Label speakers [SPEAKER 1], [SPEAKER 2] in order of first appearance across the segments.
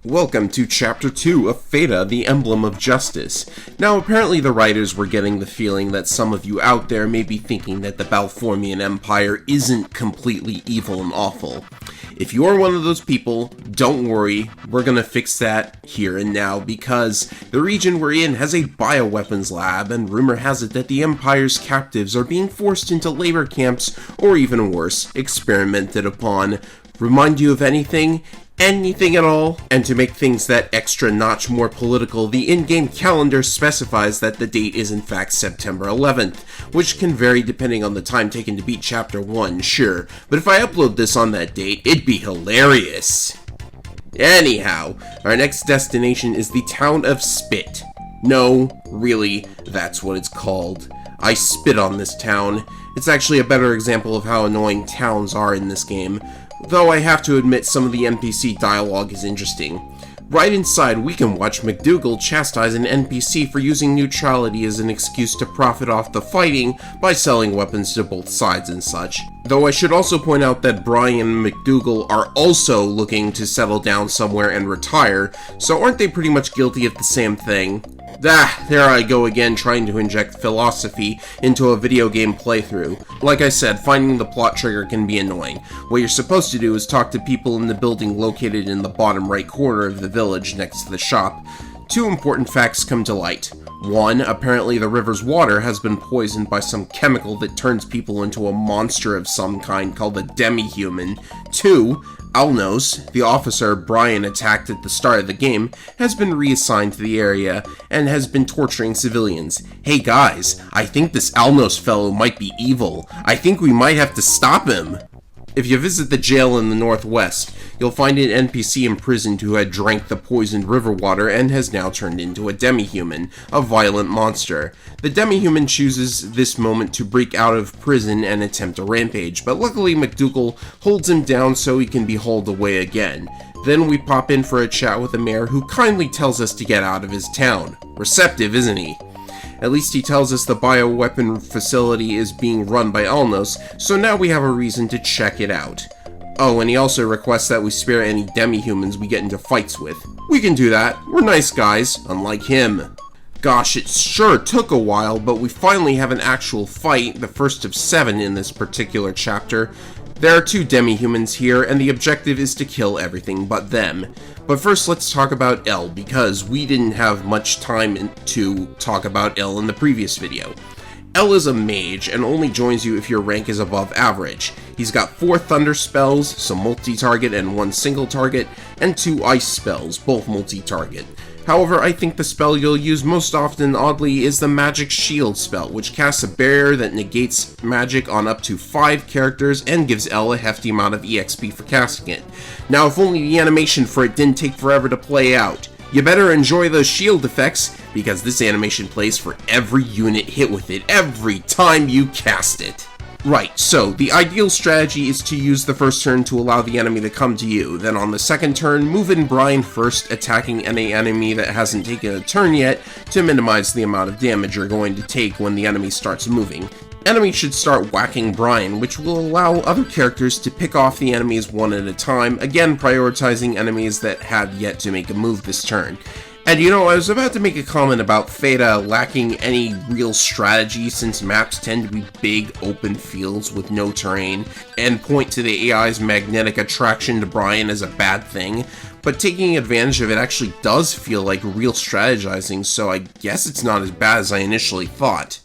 [SPEAKER 1] Welcome to Chapter 2 of FEDA, the Emblem of Justice. Now, apparently the writers were getting the feeling that some of you out there may be thinking that the Balformian Empire isn't completely evil and awful. If you're one of those people, don't worry, we're gonna fix that here and now, because the region we're in has a bioweapons lab, and rumor has it that the Empire's captives are being forced into labor camps, or even worse, experimented upon. Remind you of anything? Anything at all? And to make things that extra notch more political, the in-game calendar specifies that the date is in fact September 11th, which can vary depending on the time taken to beat Chapter 1, sure, but if I upload this on that date, it'd be hilarious. Anyhow, our next destination is the town of Spit. No, really, that's what it's called. I spit on this town. It's actually a better example of how annoying towns are in this game. Though I have to admit some of the NPC dialogue is interesting. Right inside, we can watch McDougal chastise an NPC for using neutrality as an excuse to profit off the fighting by selling weapons to both sides and such. Though I should also point out that Brian and McDougal are also looking to settle down somewhere and retire, so aren't they pretty much guilty of the same thing? There I go again, trying to inject philosophy into a video game playthrough. Like I said, finding the plot trigger can be annoying. What you're supposed to do is talk to people in the building located in the bottom right corner of the village next to the shop. Two important facts come to light. One, apparently the river's water has been poisoned by some chemical that turns people into a monster of some kind called a demi-human. Two, Alnos, the officer Brian attacked at the start of the game, has been reassigned to the area and has been torturing civilians. Hey guys, I think this Alnos fellow might be evil. I think we might have to stop him. If you visit the jail in the northwest, you'll find an NPC imprisoned who had drank the poisoned river water and has now turned into a demi-human, a violent monster. The demi-human chooses this moment to break out of prison and attempt a rampage, but luckily McDougal holds him down so he can be hauled away again. Then we pop in for a chat with the mayor who kindly tells us to get out of his town. Receptive, isn't he? At least he tells us the bioweapon facility is being run by Alnos, so now we have a reason to check it out. Oh, and he also requests that we spare any demi-humans we get into fights with. We can do that. We're nice guys, unlike him. Gosh, it sure took a while, but we finally have an actual fight, the first of 7 in this particular chapter. There are 2 demi-humans here, and the objective is to kill everything but them. But first, let's talk about L, because we didn't have much time to talk about L in the previous video. L is a mage, and only joins you if your rank is above average. He's got 4 thunder spells, some multi-target and 1 single target, and 2 ice spells, both multi-target. However, I think the spell you'll use most often, oddly, is the Magic Shield spell, which casts a barrier that negates magic on up to 5 characters and gives L a hefty amount of EXP for casting it. Now, if only the animation for it didn't take forever to play out. You better enjoy those shield effects, because this animation plays for every unit hit with it every time you cast it. Right, so the ideal strategy is to use the first turn to allow the enemy to come to you, then on the second turn, move in Brian first, attacking any enemy that hasn't taken a turn yet to minimize the amount of damage you're going to take when the enemy starts moving. Enemies should start whacking Brian, which will allow other characters to pick off the enemies one at a time, again prioritizing enemies that have yet to make a move this turn. And you know, I was about to make a comment about FEDA lacking any real strategy since maps tend to be big open fields with no terrain, and point to the AI's magnetic attraction to Brian as a bad thing, but taking advantage of it actually does feel like real strategizing, so I guess it's not as bad as I initially thought.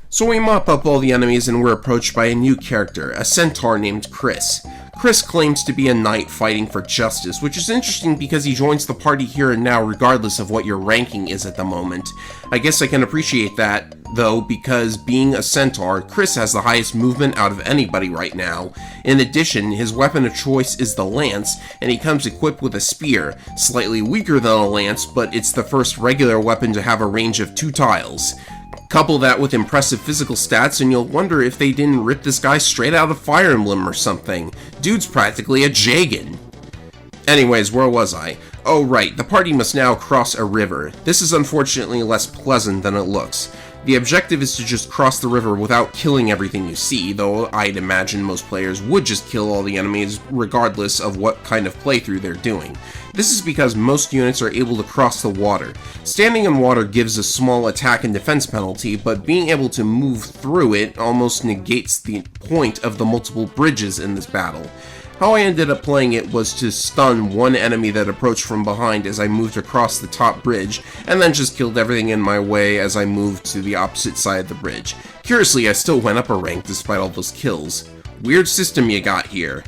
[SPEAKER 1] So we mop up all the enemies and we're approached by a new character, a centaur named Chris. Chris claims to be a knight fighting for justice, which is interesting because he joins the party here and now regardless of what your ranking is at the moment. I guess I can appreciate that, though, because being a centaur, Chris has the highest movement out of anybody right now. In addition, his weapon of choice is the lance, and he comes equipped with a spear, slightly weaker than a lance, but it's the first regular weapon to have a range of 2 tiles. Couple that with impressive physical stats and you'll wonder if they didn't rip this guy straight out of Fire Emblem or something. Dude's practically a Jagan. Anyways, where was I? Oh right, the party must now cross a river. This is unfortunately less pleasant than it looks. The objective is to just cross the river without killing everything you see, though I'd imagine most players would just kill all the enemies regardless of what kind of playthrough they're doing. This is because most units are able to cross the water. Standing in water gives a small attack and defense penalty, but being able to move through it almost negates the point of the multiple bridges in this battle. How I ended up playing it was to stun one enemy that approached from behind as I moved across the top bridge, and then just killed everything in my way as I moved to the opposite side of the bridge. Curiously, I still went up a rank despite all those kills. Weird system you got here.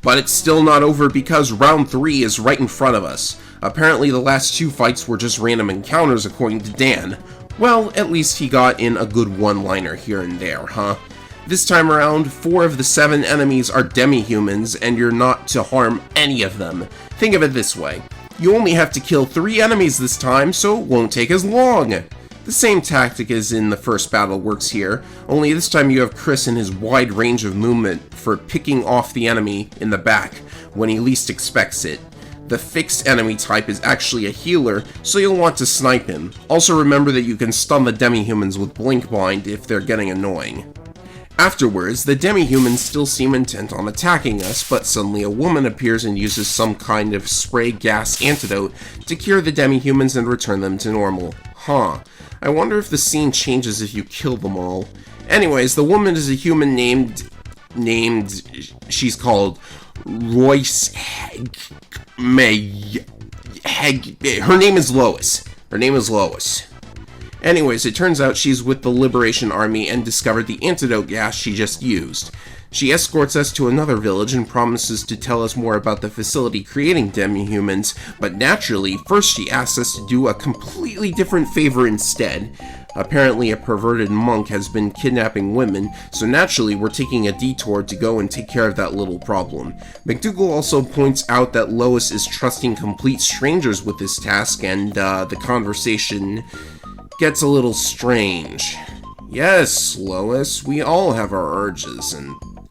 [SPEAKER 1] But it's still not over because round 3 is right in front of us. Apparently the last 2 fights were just random encounters according to Dan. Well, at least he got in a good one-liner here and there, huh? This time around, 4 of the 7 enemies are demi-humans, and you're not to harm any of them. Think of it this way. You only have to kill 3 enemies this time, so it won't take as long. The same tactic as in the first battle works here, only this time you have Chris and his wide range of movement for picking off the enemy in the back when he least expects it. The fixed enemy type is actually a healer, so you'll want to snipe him. Also remember that you can stun the demi-humans with Blink Bind if they're getting annoying. Afterwards, the demi-humans still seem intent on attacking us, but suddenly a woman appears and uses some kind of spray gas antidote to cure the demi-humans and return them to normal. Huh. I wonder if the scene changes if you kill them all. Anyways, the woman is a human named she's called Royce her name is Lois. Anyways, it turns out she's with the Liberation Army and discovered the antidote gas she just used. She escorts us to another village and promises to tell us more about the facility creating demi-humans, but naturally, first she asks us to do a completely different favor instead. Apparently a perverted monk has been kidnapping women, so naturally we're taking a detour to go and take care of that little problem. McDougal also points out that Lois is trusting complete strangers with this task, and the conversation gets a little strange. Yes, Lois, we all have our urges,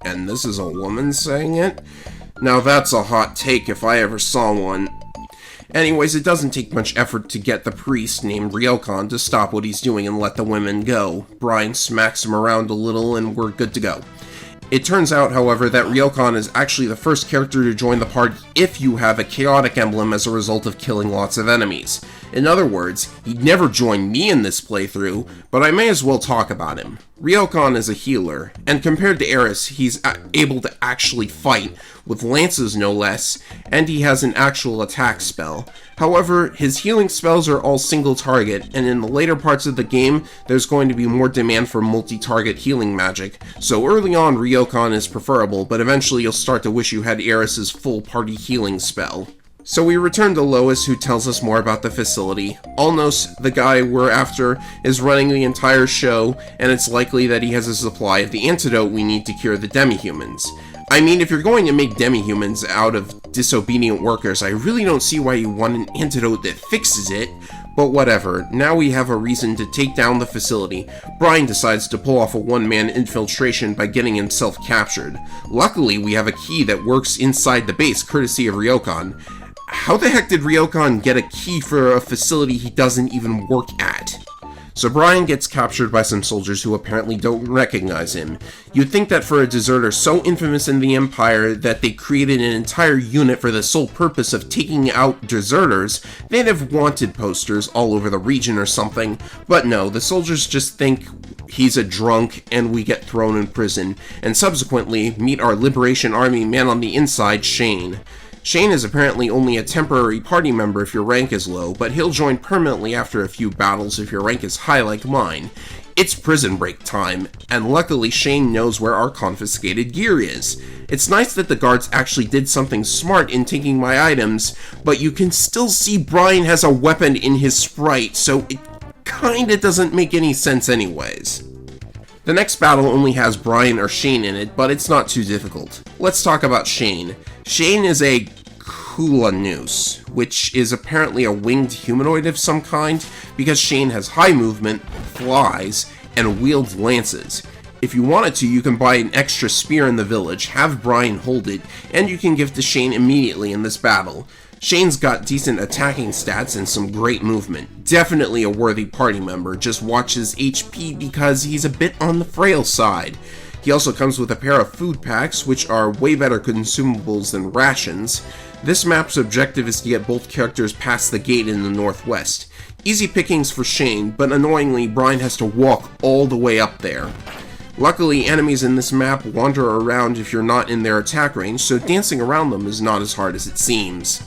[SPEAKER 1] and this is a woman saying it? Now that's a hot take if I ever saw one. Anyways, it doesn't take much effort to get the priest named Ryokan to stop what he's doing and let the women go. Brian smacks him around a little and we're good to go. It turns out, however, that Ryokan is actually the first character to join the party if you have a chaotic emblem as a result of killing lots of enemies. In other words, he'd never join me in this playthrough, but I may as well talk about him. Ryokan is a healer, and compared to Eris, he's able to actually fight, with lances no less, and he has an actual attack spell. However, his healing spells are all single target, and in the later parts of the game, there's going to be more demand for multi-target healing magic, so early on Ryokan is preferable, but eventually you'll start to wish you had Eris's full party healing spell. So we return to Lois, who tells us more about the facility. Alnos, the guy we're after, is running the entire show, and it's likely that he has a supply of the antidote we need to cure the demi-humans. I mean, if you're going to make demi-humans out of disobedient workers, I really don't see why you want an antidote that fixes it. But whatever, now we have a reason to take down the facility. Brian decides to pull off a one-man infiltration by getting himself captured. Luckily, we have a key that works inside the base, courtesy of Ryokan. How the heck did Ryokan get a key for a facility he doesn't even work at? So Brian gets captured by some soldiers who apparently don't recognize him. You'd think that for a deserter so infamous in the Empire that they created an entire unit for the sole purpose of taking out deserters, they'd have wanted posters all over the region or something, but no, the soldiers just think he's a drunk and we get thrown in prison, and subsequently meet our Liberation Army man on the inside, Shane. Shane is apparently only a temporary party member if your rank is low, but he'll join permanently after a few battles if your rank is high like mine. It's prison break time, and luckily Shane knows where our confiscated gear is. It's nice that the guards actually did something smart in taking my items, but you can still see Brian has a weapon in his sprite, so it kinda doesn't make any sense anyways. The next battle only has Brian or Shane in it, but it's not too difficult. Let's talk about Shane. Shane is a Kulanus, which is apparently a winged humanoid of some kind, because Shane has high movement, flies, and wields lances. If you wanted to, you can buy an extra spear in the village, have Brian hold it, and you can give to Shane immediately in this battle. Shane's got decent attacking stats and some great movement. Definitely a worthy party member, just watch his HP because he's a bit on the frail side. He also comes with a pair of food packs, which are way better consumables than rations. This map's objective is to get both characters past the gate in the northwest. Easy pickings for Shane, but annoyingly, Brian has to walk all the way up there. Luckily, enemies in this map wander around if you're not in their attack range, so dancing around them is not as hard as it seems.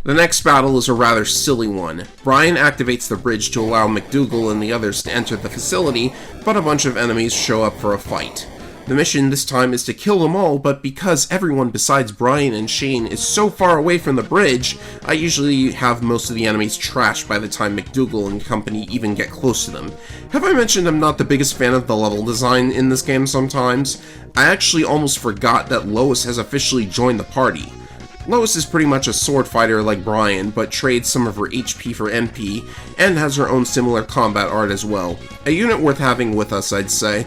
[SPEAKER 1] The next battle is a rather silly one. Brian activates the bridge to allow McDougal and the others to enter the facility, but a bunch of enemies show up for a fight. The mission this time is to kill them all, but because everyone besides Brian and Shane is so far away from the bridge, I usually have most of the enemies trashed by the time McDougal and company even get close to them. Have I mentioned I'm not the biggest fan of the level design in this game sometimes? I actually almost forgot that Lois has officially joined the party. Lois is pretty much a sword fighter like Brian, but trades some of her HP for MP, and has her own similar combat art as well. A unit worth having with us, I'd say.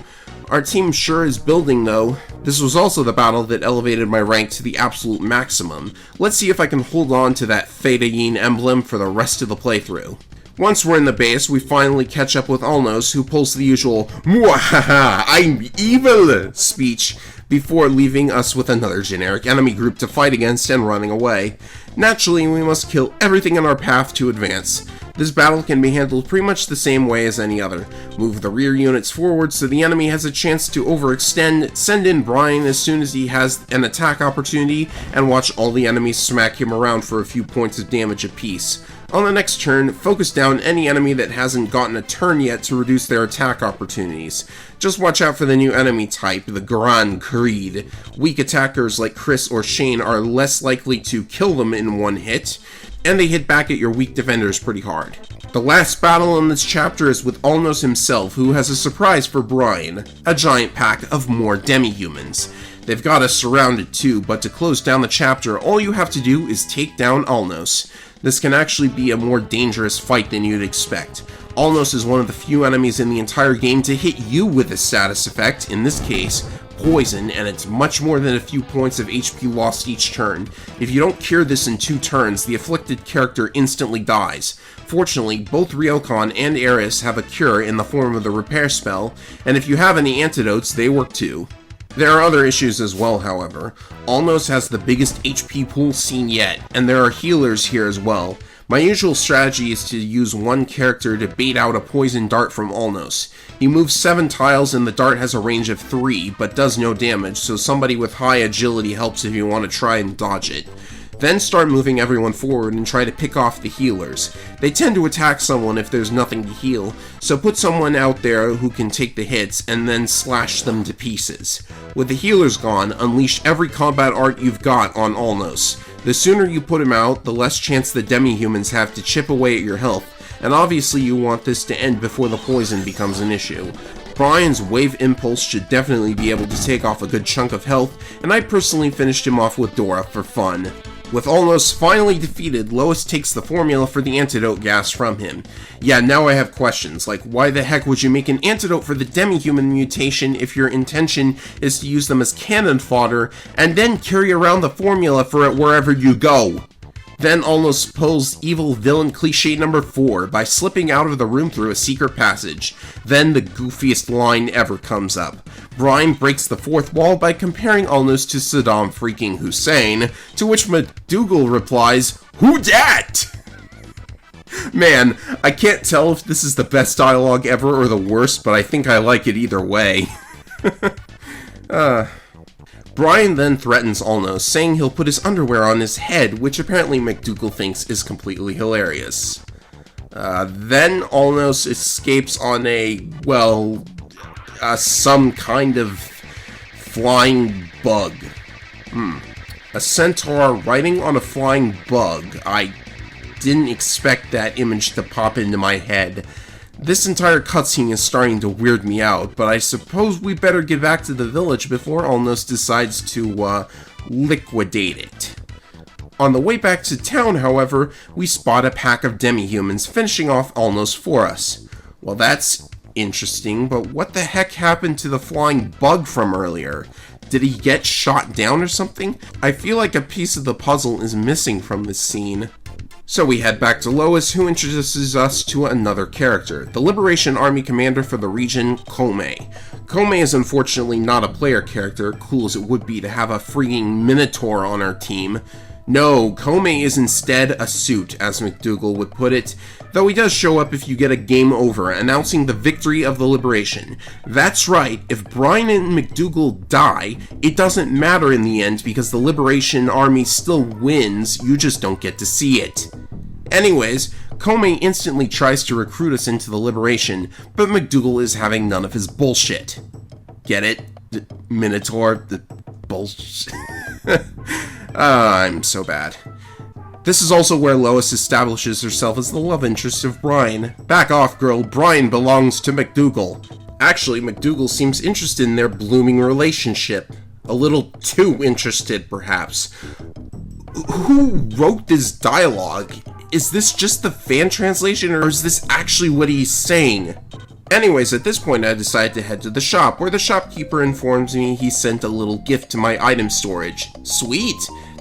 [SPEAKER 1] Our team sure is building though. This was also the battle that elevated my rank to the absolute maximum. Let's see if I can hold on to that FEDA emblem for the rest of the playthrough. Once we're in the base, we finally catch up with Alnos, who pulls the usual "Mwahaha, I'm evil" speech before leaving us with another generic enemy group to fight against and running away. Naturally, we must kill everything in our path to advance. This battle can be handled pretty much the same way as any other. Move the rear units forward so the enemy has a chance to overextend, send in Brian as soon as he has an attack opportunity, and watch all the enemies smack him around for a few points of damage apiece. On the next turn, focus down any enemy that hasn't gotten a turn yet to reduce their attack opportunities. Just watch out for the new enemy type, the Grand Creed. Weak attackers like Chris or Shane are less likely to kill them in one hit, and they hit back at your weak defenders pretty hard. The last battle in this chapter is with Alnos himself, who has a surprise for Brian, a giant pack of more demi-humans. They've got us surrounded too, but to close down the chapter, all you have to do is take down Alnos. This can actually be a more dangerous fight than you'd expect. Alnos is one of the few enemies in the entire game to hit you with a status effect, in this case, poison, and it's much more than a few points of HP lost each turn. If you don't cure this in 2 turns, the afflicted character instantly dies. Fortunately, both Ryokon and Eris have a cure in the form of the repair spell, and if you have any antidotes, they work too. There are other issues as well, however. Alnos has the biggest HP pool seen yet, and there are healers here as well. My usual strategy is to use one character to bait out a poison dart from Alnos. He moves 7 tiles and the dart has a range of 3, but does no damage, so somebody with high agility helps if you want to try and dodge it. Then start moving everyone forward and try to pick off the healers. They tend to attack someone if there's nothing to heal, so put someone out there who can take the hits and then slash them to pieces. With the healers gone, unleash every combat art you've got on Alnos. The sooner you put him out, the less chance the demi-humans have to chip away at your health, and obviously you want this to end before the poison becomes an issue. Brian's Wave Impulse should definitely be able to take off a good chunk of health, and I personally finished him off with Dora for fun. With Alnos finally defeated, Lois takes the formula for the antidote gas from him. Yeah, now I have questions, like why the heck would you make an antidote for the demi-human mutation if your intention is to use them as cannon fodder, and then carry around the formula for it wherever you go? Then Alnos pulls evil villain cliche number 4 by slipping out of the room through a secret passage. Then the goofiest line ever comes up. Brian breaks the 4th wall by comparing Alnos to Saddam freaking Hussein, to which McDougal replies, "Who dat?" Man, I can't tell if this is the best dialogue ever or the worst, but I think I like it either way. Brian then threatens Alnos, saying he'll put his underwear on his head, which apparently McDougal thinks is completely hilarious. Then Alnos escapes on some kind of flying bug. A centaur riding on a flying bug. I didn't expect that image to pop into my head. This entire cutscene is starting to weird me out, but I suppose we better get back to the village before Alnos decides to, liquidate it. On the way back to town, however, we spot a pack of demi-humans finishing off Alnos for us. Well, that's interesting, but what the heck happened to the flying bug from earlier? Did he get shot down or something? I feel like a piece of the puzzle is missing from this scene. So we head back to Lois, who introduces us to another character, the Liberation Army commander for the region, Kome. Kome is unfortunately not a player character, cool as it would be to have a freaking Minotaur on our team. No, Kome is instead a suit, as McDougal would put it, though he does show up if you get a game over, announcing the victory of the Liberation. That's right, if Brian and McDougal die, it doesn't matter in the end because the Liberation Army still wins, you just don't get to see it. Anyways, Kome instantly tries to recruit us into the Liberation, but McDougal is having none of his bullshit. Get it? Minotaur? The bullshit? I'm so bad. This is also where Lois establishes herself as the love interest of Brian. Back off, girl, Brian belongs to McDougal. Actually, McDougal seems interested in their blooming relationship. A little too interested, perhaps. Who wrote this dialogue? Is this just the fan translation, or is this actually what he's saying? Anyways, at this point I decide to head to the shop, where the shopkeeper informs me he sent a little gift to my item storage. Sweet!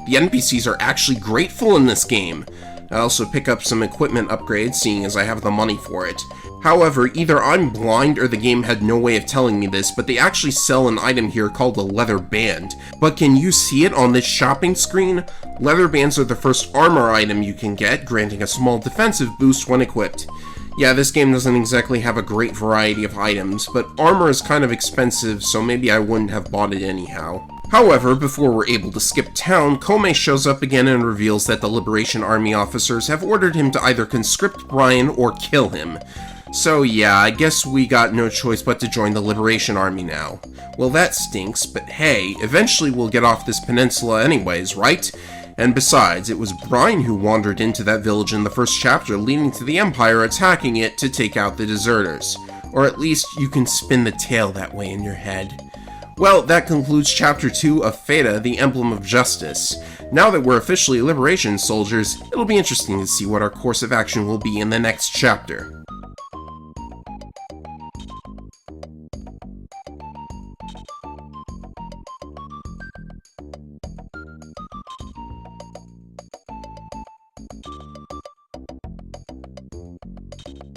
[SPEAKER 1] The NPCs are actually grateful in this game. I also pick up some equipment upgrades, seeing as I have the money for it. However, either I'm blind or the game had no way of telling me this, but they actually sell an item here called a leather band. But can you see it on this shopping screen? Leather bands are the first armor item you can get, granting a small defensive boost when equipped. Yeah, this game doesn't exactly have a great variety of items, but armor is kind of expensive, so maybe I wouldn't have bought it anyhow. However, before we're able to skip town, Kome shows up again and reveals that the Liberation Army officers have ordered him to either conscript Brian or kill him. So yeah, I guess we got no choice but to join the Liberation Army now. Well, that stinks, but hey, eventually we'll get off this peninsula anyways, right? And besides, it was Brian who wandered into that village in the first chapter, leading to the Empire attacking it to take out the deserters. Or at least you can spin the tale that way in your head. Well, that concludes Chapter 2 of FEDA, the Emblem of Justice. Now that we're officially Liberation soldiers, it'll be interesting to see what our course of action will be in the next chapter.